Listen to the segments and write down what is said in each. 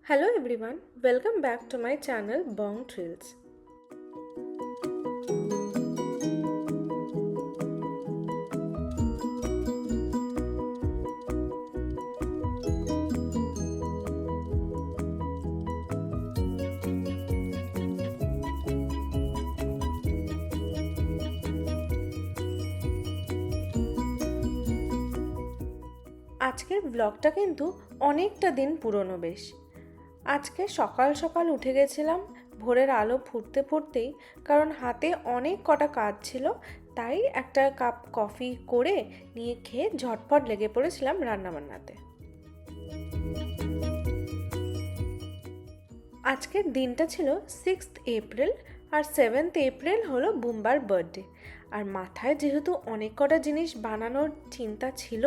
Hello everyone, welcome back to my channel Bong Thrills. আজকের ব্লগটা কিন্তু অনেকটা দিন পুরনো বেশ। আজকে সকাল সকাল উঠে গেছিলাম ভোরের আলো ফুটতে ফুটতেই, কারণ হাতে অনেক কটা কাজ ছিল। তাই একটা কাপ কফি করে নিয়ে খেয়ে ঝটপট লেগে পড়েছিলাম রান্নাবান্নাতে। আজকের দিনটা ছিল 6th এপ্রিল, আর 7th এপ্রিল হলো বুম্বার বার্থডে। আর মাথায় যেহেতু অনেক কটা জিনিস বানানোর চিন্তা ছিল,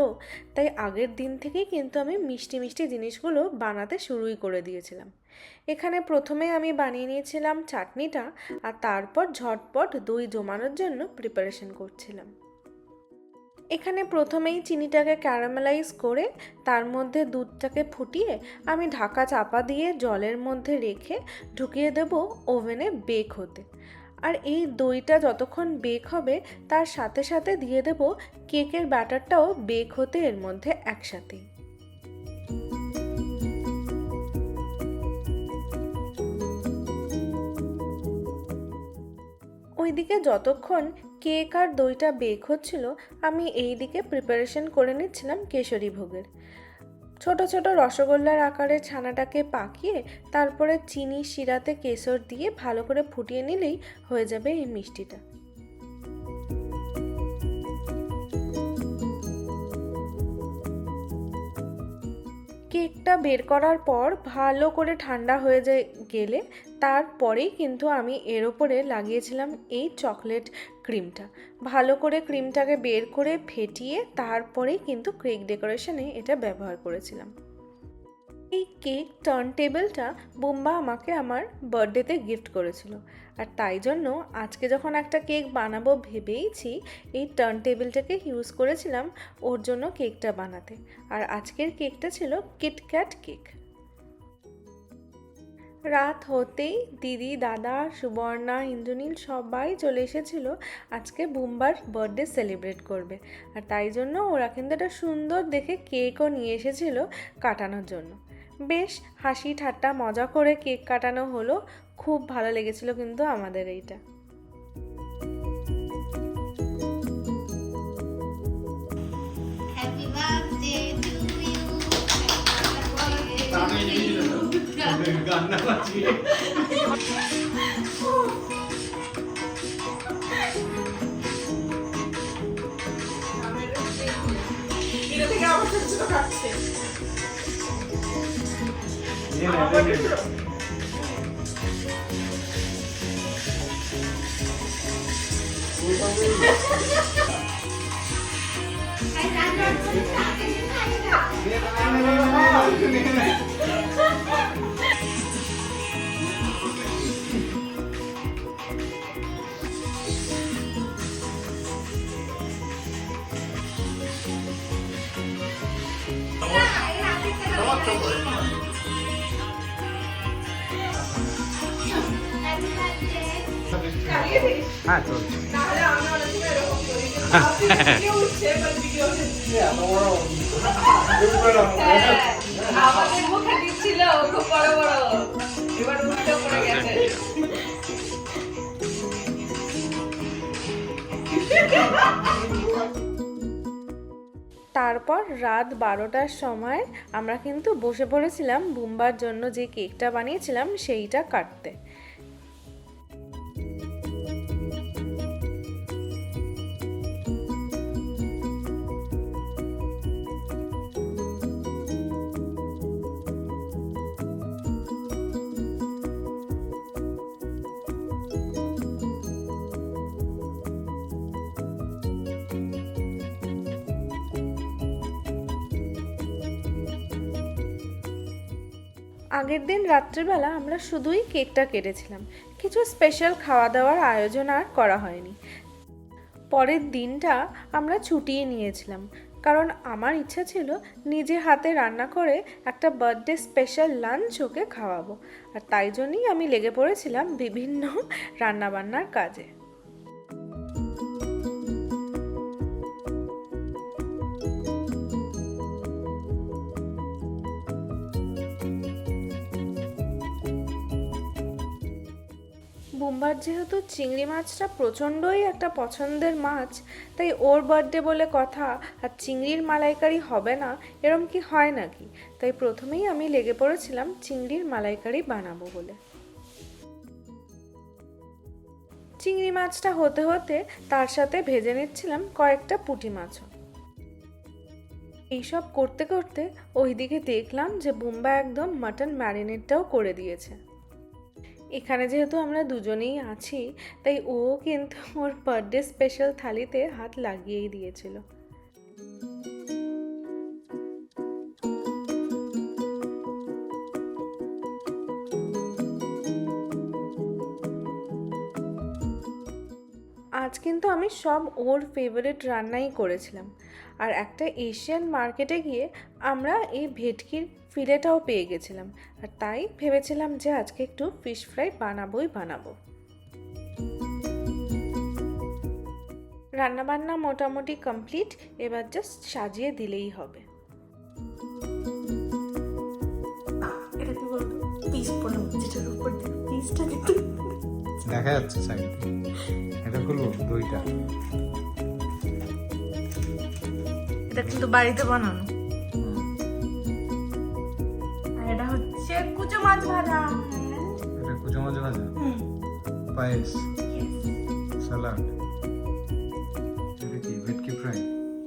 তাই আগের দিন থেকেই কিন্তু আমি মিষ্টি মিষ্টি জিনিসগুলো বানাতে শুরুই করে দিয়েছিলাম। এখানে প্রথমে আমি বানিয়ে নিয়েছিলাম চাটনিটা, আর তারপর ঝটপট দই জমানোর জন্য প্রিপারেশন করছিলাম। এখানে প্রথমেই চিনিটাকে ক্যারামেলাইজ করে তার মধ্যে দুধটাকে ফুটিয়ে আমি ঢাকা চাপা দিয়ে জলের মধ্যে রেখে ঢুকিয়ে দেব ওভেনে বেক হতে। আর এই দইটা যতক্ষণ বেক হবে তার সাথে সাথে দিয়ে দেব কেকের ব্যাটারটাও বেক হতে এর মধ্যে একসাথেই। ওইদিকে যতক্ষণ কেক আর দইটা বেক হচ্ছিল, আমি এই দিকে প্রিপারেশন করে নিচ্ছিলাম কেশরী ভোগের। ছোট ছোট রসগোল্লার আকারে ছানাটাকে পাকিয়ে তারপরে চিনি শিরাতে কেশর দিয়ে ভালো করে ফুটিয়ে নিলেই হয়ে যাবে এই মিষ্টিটা। কেকটা বের করার পর ভালো করে ঠান্ডা হয়ে গেলে তারপরেই কিন্তু আমি এর ওপরে লাগিয়েছিলাম এই চকলেট ক্রিমটা। ভালো করে ক্রিমটাকে বের করে ফেটিয়ে তারপরেই কিন্তু কেক ডেকোরেশনে এটা ব্যবহার করেছিলাম। এই কেক টার্ন টেবিলটা বুম্বা আমাকে আমার বার্থডেতে গিফট করেছিল, আর তাই জন্য আজকে যখন একটা কেক বানাবো ভেবেইছি এই টার্ন টেবিলটাকে ইউজ করেছিলাম ওর জন্য কেকটা বানাতে। আর আজকের কেকটা ছিল কিটক্যাট কেক। রাত হতেই দিদি, দাদা, সুবর্ণা, ইন্দ্রনীল সবাই চলে এসেছিল আজকে বুম্বার বার্থডে সেলিব্রেট করবে। আর তাই জন্য ওরা কিন্তু একটা সুন্দর দেখে কেকও নিয়ে এসেছিল কাটানোর জন্য। বেশ হাসি ঠাট্টা মজা করে কেক কাটানো হলো, খুব ভালো লেগেছিল কিন্তু আমাদের এইটা। গান্না বাজিয়ে এটা থেকে আবার ছোট ছোট কাটছে। হ্যাঁ চলছে। আমাদের মুখে দিচ্ছিল খুব বড় বড়, এবার উল্টো পড়ে গেছে। তারপর রাত 12টার সময় আমরা কিন্তু বসে পড়েছিলাম বুম্বার জন্য যে কেকটা বানিয়েছিলাম সেইটা কাটতে। আগের দিন রাত্রিবেলা আমরা শুধুই কেকটা কেটেছিলাম, কিছু স্পেশাল খাওয়া দাওয়ার আয়োজন আর করা হয়নি। পরের দিনটা আমরা ছুটিয়ে নিয়েছিলাম, কারণ আমার ইচ্ছা ছিল নিজে হাতে রান্না করে একটা বার্থডে স্পেশাল লাঞ্চ ওকে খাওয়াবো, আর তাই জন্যই আমি লেগে পড়েছিলাম বিভিন্ন রান্নাবান্নার কাজে। বুম্বার যেহেতু চিংড়ি মাছটা প্রচণ্ডই একটা পছন্দের মাছ, তাই ওর বার্থডে বলে কথা আর চিংড়ির মালাইকারি হবে না এরম কি হয় নাকি, তাই প্রথমেই আমি লেগে পড়েছিলাম চিংড়ির মালাইকারি বানাবো বলে। চিংড়ি মাছটা হতে হতে তার সাথে ভেজে নিচ্ছিলাম কয়েকটা পুঁটি মাছও। এইসব করতে করতে ওইদিকে দেখলাম যে বুম্বা একদম মাটন ম্যারিনেটটাও করে দিয়েছে। এখানে যেহেতু আমরা দুজনেই আছি, তাই ও কিন্তু ওর বার্থডে স্পেশাল থালিতে হাত লাগিয়েই দিয়েছিল। আজ কিন্তু আমি সব ওর ফেভারিট রান্নাই করেছিলাম, আর একটা এশিয়ান মার্কেটে গিয়ে আমরা এই ভেটকির ফিলেটাও পেয়ে গেছিলাম, আর তাই ভেবেছিলাম যে আজকে একটু ফিশ ফ্রাই বানাবো। রান্নাবান্না মোটামুটি কমপ্লিট, এবার জাস্ট সাজিয়ে দিলেই হবে। এটা কি বলতো, পিস পড়ে যেটার উপর দিয়ে পিসটা দিতে দেখা যাচ্ছে সাইড। এটা খুলবো দইটা। এটা কিন্তু বাড়িতে বানানো। আর এটা হচ্ছে কুচো মাছ ভাজা। এটা কুচো মাছ ভাজা, পায়েস, স্যালাড। এটা কি ভেটকি ফ্রাই?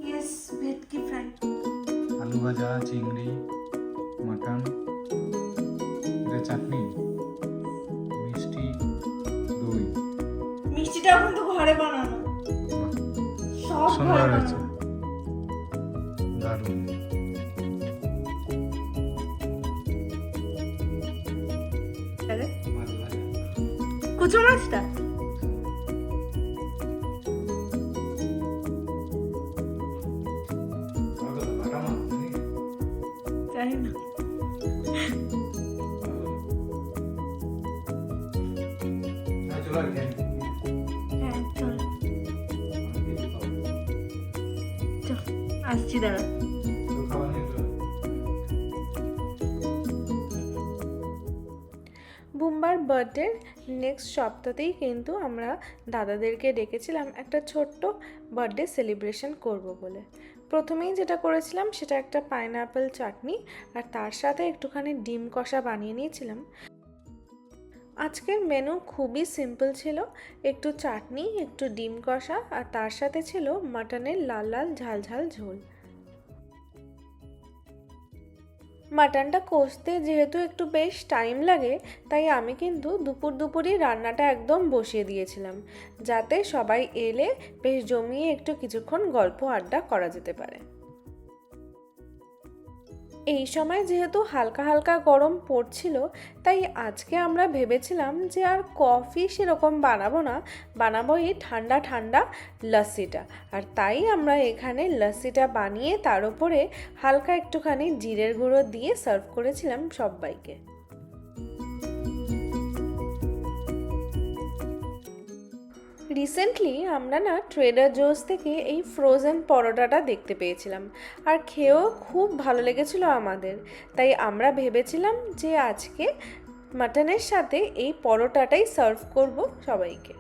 ইয়েস, ভেটকি ফ্রাই। আলু ভাজা, চিংড়ি, মাটন, এটা চাটনি, মিষ্টি, দই। মিষ্টিটাও কিন্তু ঘরে বানানো, সব সুন্দর ঘরে হয়েছে, বানানো। দারুণ। মাছ ভাজা। কুচো মাছটা বাটা মাছ নাকি? জানি না। চলো আর কি। হ্যাঁ চল চল, আসছি দাঁড়া। খাবার নিয়ে চলো। বুম্বার বার্থডের নেক্সট সপ্তাহতেই কিন্তু আমরা দাদাদেরকে ডেকেছিলাম একটা ছোট্ট বার্থডে সেলিব্রেশন করব বলে। প্রথমেই যেটা করেছিলাম সেটা একটা পাইনঅ্যাপেল চাটনি, আর তার সাথে একটুখানি ডিম কষা বানিয়ে নিয়েছিলাম। আজকের মেনু খুবই সিম্পল ছিল, একটু চাটনি, একটু ডিম কষা, আর তার সাথে ছিল মাটনের লাল লাল ঝাল ঝাল ঝোল। মাটনটা কষতে যেহেতু একটু বেশ টাইম লাগে, তাই আমি কিন্তু দুপুরই রান্নাটা একদম বসিয়ে দিয়েছিলাম, যাতে সবাই এলে বেশ জমিয়ে একটু কিছুক্ষণ গল্প আড্ডা করা যেতে পারে। এই সময় যেহেতু হালকা হালকা গরম পড়ছিল, তাই আজকে আমরা ভেবেছিলাম যে আর কফি সেরকম বানাবো না, বানাবো এই ঠান্ডা ঠান্ডা লস্যিটা। আর তাই আমরা এখানে লস্যিটা বানিয়ে তার উপরে হালকা একটুখানি জিরের গুঁড়ো দিয়ে সার্ভ করেছিলাম সবাইকে। রিসেন্টলি আমরা না ট্রেডার জোস থেকে এই ফ্রোজেন পরোটাটা দেখতে পেয়েছিলাম, আর খেয়েও খুব ভালো লেগেছিল আমাদের, তাই আমরা ভেবেছিলাম যে আজকে মাটনের সাথে এই পরোটাটাই সার্ভ করব সবাইকে।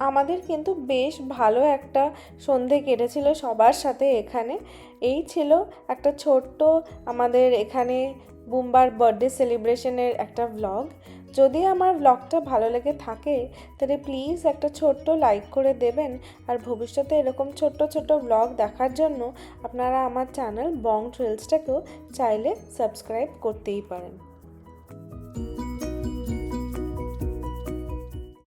আমাদের কিন্তু বেশ ভালো একটা সন্ধে কেটেছিল সবার সাথে এখানে। এই ছিল একটা ছোট্ট আমাদের এখানে বুম্বার বার্থডে সেলিব্রেশনের একটা ভ্লগ। যদি আমার ভ্লগটা ভালো লেগে থাকে তাহলে প্লিজ একটা ছোট্ট লাইক করে দেবেন, আর ভবিষ্যতে এরকম ছোট্ট ছোট্ট ভ্লগ দেখার জন্য আপনারা আমার চ্যানেল বং ট্রেলসটাকেও চাইলে সাবস্ক্রাইব করতেই পারেন।